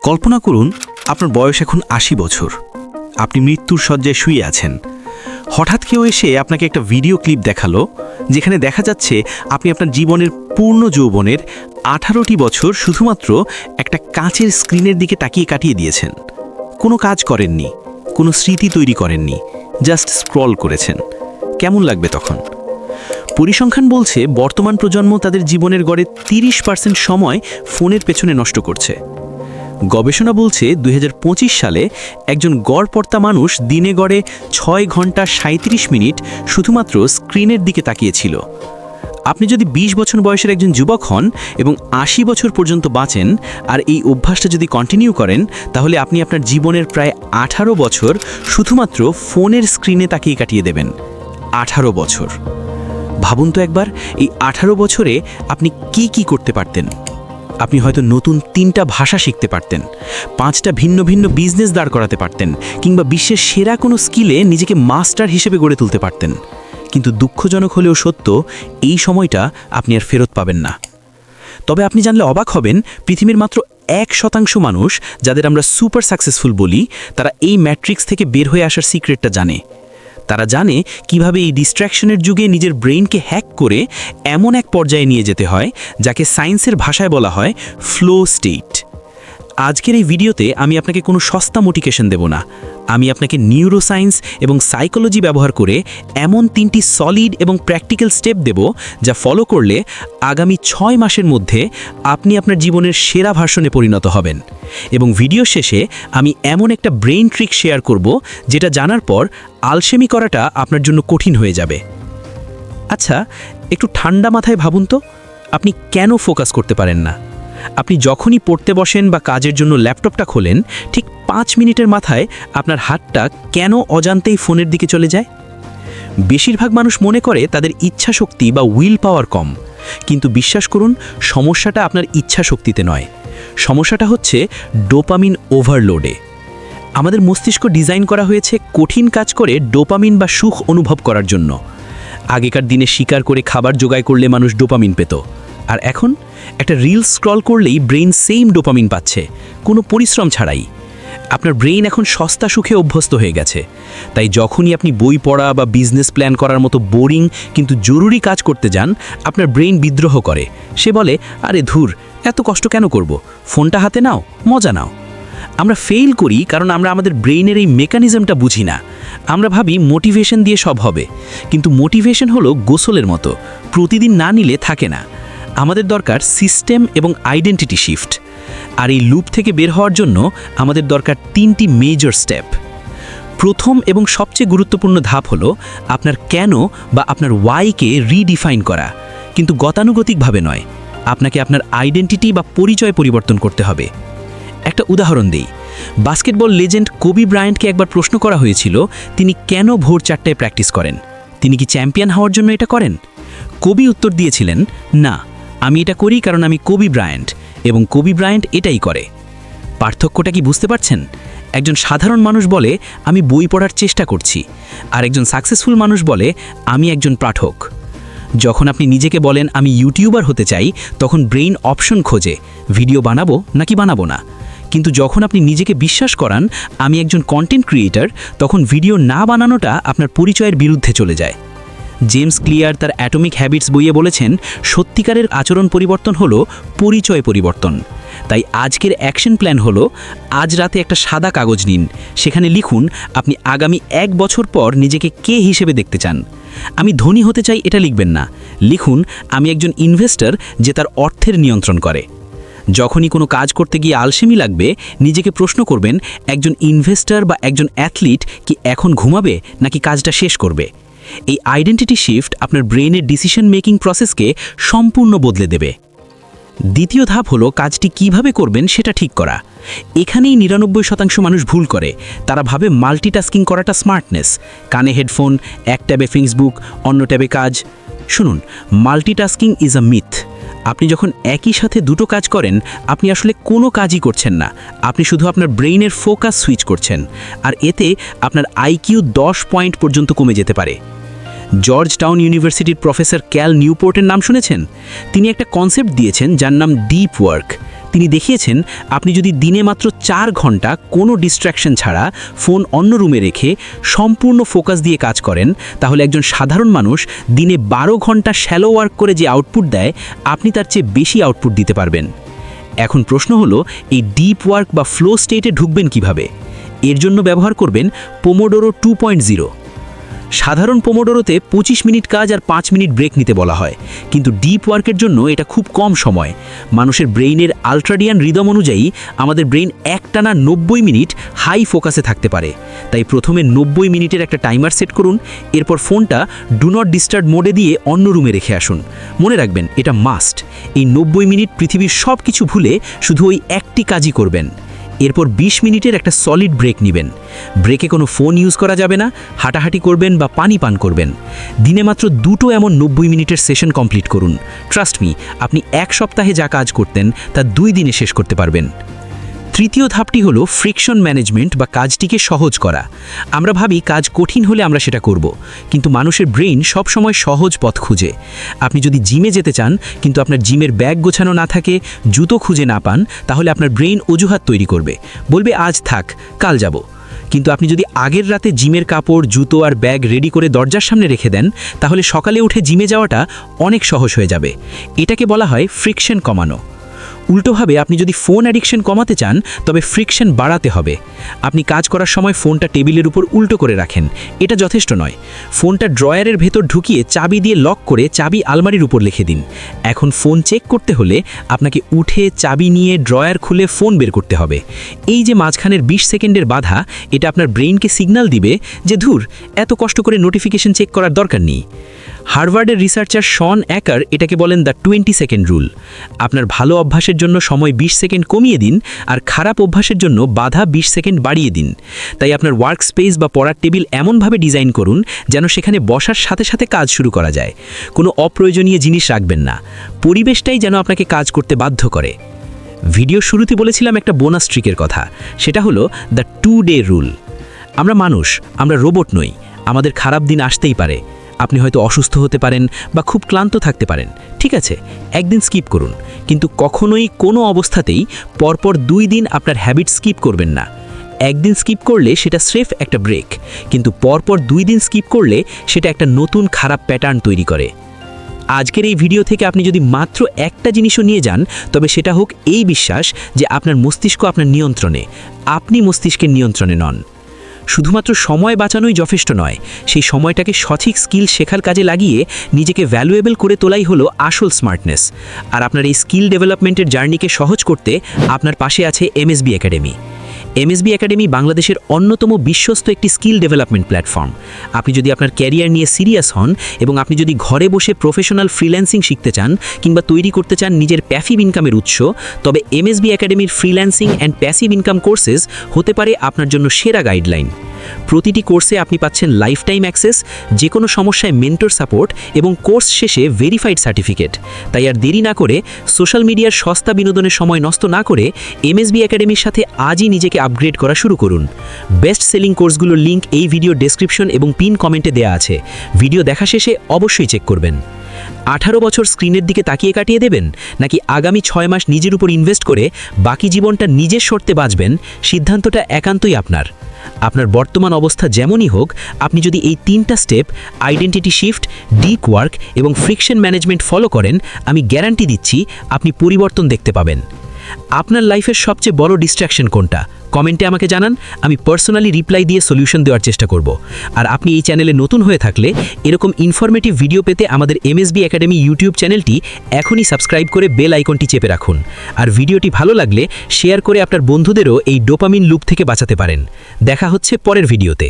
কল্পনা করুন আপনার বয়স এখন ৮০ বছর। আপনি মৃত্যুর শয্যায় শুয়ে আছেন। হঠাৎ কেউ এসে আপনাকে একটা ভিডিও ক্লিপ দেখালো, যেখানে দেখা যাচ্ছে আপনি আপনার জীবনের পূর্ণ যৌবনের ১৮টি বছর শুধুমাত্র একটা কাঁচের স্ক্রিনের দিকে তাকিয়ে কাটিয়ে দিয়েছেন। কোনো কাজ করেননি, কোনো স্মৃতি তৈরি করেননি, জাস্ট স্ক্রল করেছেন। কেমন লাগবে তখন? পরিসংখ্যান বলছে বর্তমান প্রজন্ম তাদের জীবনের গড়ে ৩০% সময় ফোনের পেছনে নষ্ট করছে। গবেষণা বলছে ২০২৫ সালে একজন গড়পড়তা মানুষ দিনে গড়ে ৬ ঘন্টা ৩৭ মিনিট শুধুমাত্র স্ক্রিনের দিকে তাকিয়েছিল। আপনি যদি ২০ বছর বয়সের একজন যুবক হন এবং ৮০ বছর পর্যন্ত বাঁচেন আর এই অভ্যাসটা যদি কন্টিনিউ করেন, তাহলে আপনি আপনার জীবনের প্রায় ১৮ বছর শুধুমাত্র ফোনের স্ক্রিনে তাকিয়ে কাটিয়ে দেবেন। ১৮ বছর। ভাবুন তো একবার, এই ১৮ বছরে আপনি কি করতে পারতেন? আপনি হয়তো নতুন ৩টা ভাষা শিখতে পারতেন, 5টা ভিন্ন ভিন্ন বিজনেস দাঁড় করাতে পারতেন, কিংবা বিশ্বের সেরা কোনো স্কিলে নিজেকে মাস্টার হিসেবে গড়ে তুলতে পারতেন। কিন্তু দুঃখজনক হলেও সত্য, এই সময়টা আপনি আর ফেরত পাবেন না। তবে আপনি জানলে অবাক হবেন, পৃথিবীর মাত্র ১% মানুষ, যাদের আমরা সুপার সাকসেসফুল বলি, তারা এই ম্যাট্রিক্স থেকে বের হয়ে আসার সিক্রেটটা জানে। তারা জানে কিভাবে এই ডিস্ট্র্যাকশনের যুগে নিজের ব্রেইনকে হ্যাক করে এমন এক পর্যায়ে নিয়ে যেতে হয়, যাকে সায়েন্সের ভাষায় বলা হয় ফ্লো স্টেট। আজকের এই ভিডিওতে আমি আপনাকে কোনো সস্তা মোটিভেশন দেব না। আমি আপনাকে নিউরোসায়েন্স এবং সাইকোলজি ব্যবহার করে এমন 3টি সলিড এবং প্র্যাকটিক্যাল স্টেপ দেব, যা ফলো করলে আগামী 6 মাসের মধ্যে আপনি আপনার জীবনের সেরা ভার্সনে পরিণত হবেন। এবং ভিডিও শেষে আমি এমন একটা ব্রেইন ট্রিক শেয়ার করব, যেটা জানার পর আলসেমি করাটা আপনার জন্য কঠিন হয়ে যাবে। আচ্ছা, একটু ঠান্ডা মাথায় ভাবুন তো, আপনি কেন ফোকাস করতে পারেন না? আপনি যখনই পড়তে বসেন বা কাজের জন্য ল্যাপটপটা খোলেন, ঠিক 5 মিনিটের মাথায় আপনার হাতটা কেন অজান্তেই ফোনের দিকে চলে যায়? বেশিরভাগ মানুষ মনে করে তাদের ইচ্ছা শক্তি বা উইল পাওয়ার কম, কিন্তু বিশ্বাস করুন, সমস্যাটা আপনার ইচ্ছা শক্তিতে নয়। সমস্যাটা হচ্ছে ডোপামিন ওভারলোডে। আমাদের মস্তিষ্ক ডিজাইন করা হয়েছে কঠিন কাজ করে ডোপামিন বা সুখ অনুভব করার জন্য। আগেকার দিনে শিকার করে খাবার জোগাড় করলে মানুষ ডোপামিন পেত, আর এখন একটা রিল স্ক্রল করলেই ব্রেইন সেম ডোপামিন পাচ্ছে, কোনো পরিশ্রম ছাড়াই। আপনার ব্রেইন এখন সস্তা সুখে অভ্যস্ত হয়ে গেছে। তাই যখনই আপনি বই পড়া বা বিজনেস প্ল্যান করার মতো বোরিং কিন্তু জরুরি কাজ করতে যান, আপনার ব্রেইন বিদ্রোহ করে। সে বলে, আরে ধুর, এত কষ্ট কেন করব, ফোনটা হাতে নাও, মজা নাও। আমরা ফেল করি কারণ আমরা আমাদের ব্রেইনের এই মেকানিজমটা বুঝি না। আমরা ভাবি মোটিভেশন দিয়ে সব হবে, কিন্তু মোটিভেশন হলো গোসলের মতো, প্রতিদিন না নিলে থাকে না। আমাদের দরকার সিস্টেম এবং আইডেন্টিটি শিফট। আর এই লুপ থেকে বের হওয়ার জন্য আমাদের দরকার 3টি মেজর স্টেপ। প্রথম এবং সবচেয়ে গুরুত্বপূর্ণ ধাপ হলো আপনার কেন বা আপনার ওয়াইকে রিডিফাইন করা, কিন্তু গতানুগতিকভাবে নয়। আপনাকে আপনার আইডেন্টিটি বা পরিচয় পরিবর্তন করতে হবে। একটা উদাহরণ দেই। বাস্কেটবল লেজেন্ড কোবি ব্রায়ান্টকে একবার প্রশ্ন করা হয়েছিল, তিনি কেন ভোর 4টায় প্র্যাকটিস করেন? তিনি কি চ্যাম্পিয়ন হওয়ার জন্য এটা করেন? কোবি উত্তর দিয়েছিলেন, না, আমি এটা করি কারণ আমি কোবি ব্রায়ান্ট, এবং কোবি ব্রায়ান্ট এটাই করে। পার্থক্যটা কি বুঝতে পারছেন? একজন সাধারণ মানুষ বলে, আমি বই পড়ার চেষ্টা করছি, আর একজন সাকসেসফুল মানুষ বলে, আমি একজন পাঠক। যখন আপনি নিজেকে বলেন আমি ইউটিউবার হতে চাই, তখন ব্রেইন অপশন খোঁজে, ভিডিও বানাবো নাকি বানাবো না। কিন্তু যখন আপনি নিজেকে বিশ্বাস করান আমি একজন কন্টেন্ট ক্রিয়েটর, তখন ভিডিও না বানানোটা আপনার পরিচয়ের বিরুদ্ধে চলে যায়। জেমস ক্লিয়ার তার অ্যাটমিক হ্যাবিটস বইয়ে বলেছেন, সত্যিকারের আচরণ পরিবর্তন হলো পরিচয় পরিবর্তন। তাই আজকের অ্যাকশন প্ল্যান হলো, আজ রাতে একটা সাদা কাগজ নিন, সেখানে লিখুন আপনি আগামী 1 বছর পর নিজেকে কে হিসেবে দেখতে চান। আমি ধনী হতে চাই এটা লিখবেন না, লিখুন আমি একজন ইনভেস্টর যে তার অর্থের নিয়ন্ত্রণ করে। যখনই কোনো কাজ করতে গিয়ে আলসেমি লাগবে, নিজেকে প্রশ্ন করবেন, একজন ইনভেস্টর বা একজন অ্যাথলিট কি এখন ঘুমাবে নাকি কাজটা শেষ করবে? এই আইডেন্টিটি শিফট আপনার ব্রেইনের ডিসিশন মেকিং প্রসেসকে সম্পূর্ণ বদলে দেবে। দ্বিতীয় ধাপ হলো কাজটি কিভাবে করবেন সেটা ঠিক করা। এখানেই ৯৯% মানুষ ভুল করে। তারা ভাবে মাল্টিটাস্কিং করাটা স্মার্টনেস, কানে হেডফোন, এক ট্যাবে ফেসবুক, অন্য ট্যাবে কাজ। শুনুন, মাল্টিটাস্কিং ইজ আ মিথ। আপনি যখন একই সাথে দুটো কাজ করেন, আপনি আসলে কোনো কাজই করছেন না, আপনি শুধু আপনার ব্রেইনের ফোকাস সুইচ করছেন, আর এতে আপনার আইকিউ 10 পয়েন্ট পর্যন্ত কমে যেতে পারে। জর্জ টাউন ইউনিভার্সিটির প্রফেসর ক্যাল নিউপোর্টের নাম শুনেছেন? তিনি একটা কনসেপ্ট দিয়েছেন যার নাম ডিপ ওয়ার্ক। তিনি দেখিয়েছেন আপনি যদি দিনে মাত্র 4 ঘন্টা কোনো ডিস্ট্র্যাকশন ছাড়া ফোন অন্য রুমে রেখে সম্পূর্ণ ফোকাস দিয়ে কাজ করেন, তাহলে একজন সাধারণ মানুষ দিনে 12 ঘন্টা শ্যালো ওয়ার্ক করে যে আউটপুট দেয়, আপনি তার চেয়ে বেশি আউটপুট দিতে পারবেন। এখন প্রশ্ন হলো, এই ডিপ ওয়ার্ক বা ফ্লো স্টেটে ঢুকবেন কিভাবে? এর জন্য ব্যবহার করবেন পোমোডোরো 2.0। সাধারণ পোমোডোরোতে 25 মিনিট কাজ আর 5 মিনিট ব্রেক নিতে বলা হয়, কিন্তু ডিপ ওয়ার্কের জন্য এটা খুব কম সময়। মানুষের ব্রেইনের আল্ট্রাডিয়ান রিদম অনুযায়ী আমাদের ব্রেইন একটানা 90 মিনিট হাই ফোকাসে থাকতে পারে। তাই প্রথমে 90 মিনিটের একটা টাইমার সেট করুন, এরপর ফোনটা ডু নট ডিস্টার্ব মোডে দিয়ে অন্য রুমে রেখে আসুন। মনে রাখবেন, এটা মাস্ট। এই 90 মিনিট পৃথিবীর সব কিছু ভুলে শুধু ওই একটি কাজই করবেন। এরপর 20 মিনিটের একটা সলিড ব্রেক নেবেন। ব্রেকে কোনো ফোন ইউজ করা যাবে না, হাঁটাহাঁটি করবেন বা পানি পান করবেন। দিনে মাত্র 2টো এমন 90 মিনিটের সেশন কমপ্লিট করুন। ট্রাস্ট মি, আপনি 1 সপ্তাহে যা কাজ করতেন তা 2 দিনে শেষ করতে পারবেন। তৃতীয় ধাপটি হলো ফ্রিকশন ম্যানেজমেন্ট বা কাজটিকে সহজ করা। আমরা ভাবি কাজ কঠিন হলে আমরা সেটা করব, কিন্তু মানুষের ব্রেইন সবসময় সহজ পথ খুঁজে। আপনি যদি জিমে যেতে চান কিন্তু আপনার জিমের ব্যাগ গোছানো না থাকে, জুতো খুঁজে না পান, তাহলে আপনার ব্রেইন অজুহাত তৈরি করবে, বলবে আজ থাক, কাল যাব। কিন্তু আপনি যদি আগের রাতে জিমের কাপড়, জুতো আর ব্যাগ রেডি করে দরজার সামনে রেখে দেন, তাহলে সকালে উঠে জিমে যাওয়াটা অনেক সহজ হয়ে যাবে। এটাকে বলা হয় ফ্রিকশন কমানো। উল্টোভাবে আপনি যদি ফোন অ্যাডিকশন কমাতে চান, তবে ফ্রিকশন বাড়াতে হবে। আপনি কাজ করার সময় ফোনটা টেবিলের উপর উল্টো করে রাখেন, এটা যথেষ্ট নয়। ফোনটা ড্রয়ারের ভেতর ঢুকিয়ে চাবি দিয়ে লক করে চাবি আলমারির উপর লিখে দিন। এখন ফোন চেক করতে হলে আপনাকে উঠে চাবি নিয়ে ড্রয়ার খুলে ফোন বের করতে হবে। এই যে মাঝখানের 20 সেকেন্ডের বাধা, এটা আপনার ব্রেইনকে সিগন্যাল দিবে যে ধুর, এত কষ্ট করে নোটিফিকেশন চেক করার দরকার নেই। হার্ভার্ডের রিসার্চার শন অ্যাকার এটাকে বলেন দ্য 20 সেকেন্ড রুল। আপনার ভালো অভ্যাসের জন্য সময় 20 সেকেন্ড কমিয়ে দিন, আর খারাপ অভ্যাসের জন্য বাধা 20 সেকেন্ড বাড়িয়ে দিন। তাই আপনার ওয়ার্ক স্পেস বা পড়ার টেবিল এমনভাবে ডিজাইন করুন যেন সেখানে বসার সাথে সাথে কাজ শুরু করা যায়। কোনো অপ্রয়োজনীয় জিনিস রাখবেন না, পরিবেশটাই যেন আপনাকে কাজ করতে বাধ্য করে। ভিডিও শুরুতে বলেছিলাম একটা বোনাস ট্রিকের কথা, সেটা হলো দ্য 2 ডে রুল। আমরা মানুষ, আমরা রোবট নই। আমাদের খারাপ দিন আসতেই পারে। আপনি হয়তো অসুস্থ হতে পারেন বা খুব ক্লান্ত থাকতে পারেন, ঠিক আছে, একদিন স্কিপ করুন, কিন্তু কখনোই কোনো অবস্থাতেই পরপর 2 দিন আপনার হ্যাবিট স্কিপ করবেন না। একদিন স্কিপ করলে সেটা স্রেফ একটা ব্রেক, কিন্তু পরপর 2 দিন স্কিপ করলে সেটা একটা নতুন খারাপ প্যাটার্ন তৈরি করে। আজকের এই ভিডিও থেকে আপনি যদি মাত্র একটা জিনিসও নিয়ে যান, তবে সেটা হোক এই বিশ্বাস যে আপনার মস্তিষ্ক আপনার নিয়ন্ত্রণে, আপনি মস্তিষ্কের নিয়ন্ত্রণে নন। শুধুমাত্র সময় বাঁচানোই যথেষ্ট নয়, সেই সময়টাকে সঠিক স্কিল শেখার কাজে লাগিয়ে নিজেকে ভ্যালুয়েবল করে তোলাই হলো আসল স্মার্টনেস। আর আপনার এই স্কিল ডেভেলপমেন্টের জার্নিকে সহজ করতে আপনার পাশে আছে এমএসবি একাডেমি। এমএসবি একাডেমি বাংলাদেশের অন্যতম বিশ্বস্ত একটি স্কিল ডেভেলপমেন্ট প্ল্যাটফর্ম। আপনি যদি আপনার ক্যারিয়ার নিয়ে সিরিয়াস হন এবং আপনি যদি ঘরে বসে প্রফেশনাল ফ্রিল্যান্সিং শিখতে চান কিংবা তৈরি করতে চান নিজের প্যাসিভ ইনকামের উৎস, তবে এমএসবি একাডেমির freelancing and passive income courses হতে পারে আপনার জন্য সেরা গাইডলাইন। প্রতিটি কোর্সে আপনি পাচ্ছেন লাইফ টাইম অ্যাক্সেস, যে কোনো সমস্যায় মেন্টর সাপোর্ট এবং কোর্স শেষে ভেরিফাইড সার্টিফিকেট। তাই আর দেরি না করে, সোশ্যাল মিডিয়ার সস্তা বিনোদনের সময় নষ্ট না করে এমএসবি একাডেমির সাথে আজই নিজেকে আপগ্রেড করা শুরু করুন। বেস্ট সেলিং কোর্সগুলোর লিঙ্ক এই ভিডিও ডেসক্রিপশন এবং পিন কমেন্টে দেওয়া আছে। ভিডিও দেখা শেষে অবশ্যই চেক করবেন। 18 বছর স্ক্রিনের দিকে তাকিয়ে কাটিয়ে দেবেন, নাকি আগামী 6 মাস নিজের উপর ইনভেস্ট করে বাকি জীবনটা নিজের শর্তে বাঁচবেন? সিদ্ধান্তটা একান্তই আপনার। আপনার বর্তমান অবস্থা যেমনই হোক, আপনি যদি এই 3টা step identity shift, deep work এবং ফ্রিকশন ম্যানেজমেন্ট ফলো করেন, আমি গ্যারান্টি দিচ্ছি আপনি পরিবর্তন দেখতে পাবেন। আপনার লাইফের সবচেয়ে বড় ডিস্ট্র্যাকশন কোনটা? কমেন্টে আমাকে জানান, আমি পার্সোনালি রিপ্লাই দিয়ে সলিউশন দেওয়ার চেষ্টা করব। আর আপনি এই চ্যানেলে নতুন হয়ে থাকলে এরকম ইনফরমেটিভ ভিডিও পেতে আমাদের এমএসবি একাডেমি ইউটিউব চ্যানেলটি এখনই সাবস্ক্রাইব করে বেল আইকনটি চেপে রাখুন। আর ভিডিওটি ভালো লাগলে শেয়ার করে আপনার বন্ধুদেরও এই ডোপামিন লুপ থেকে বাঁচাতে পারেন। দেখা হচ্ছে পরের ভিডিওতে।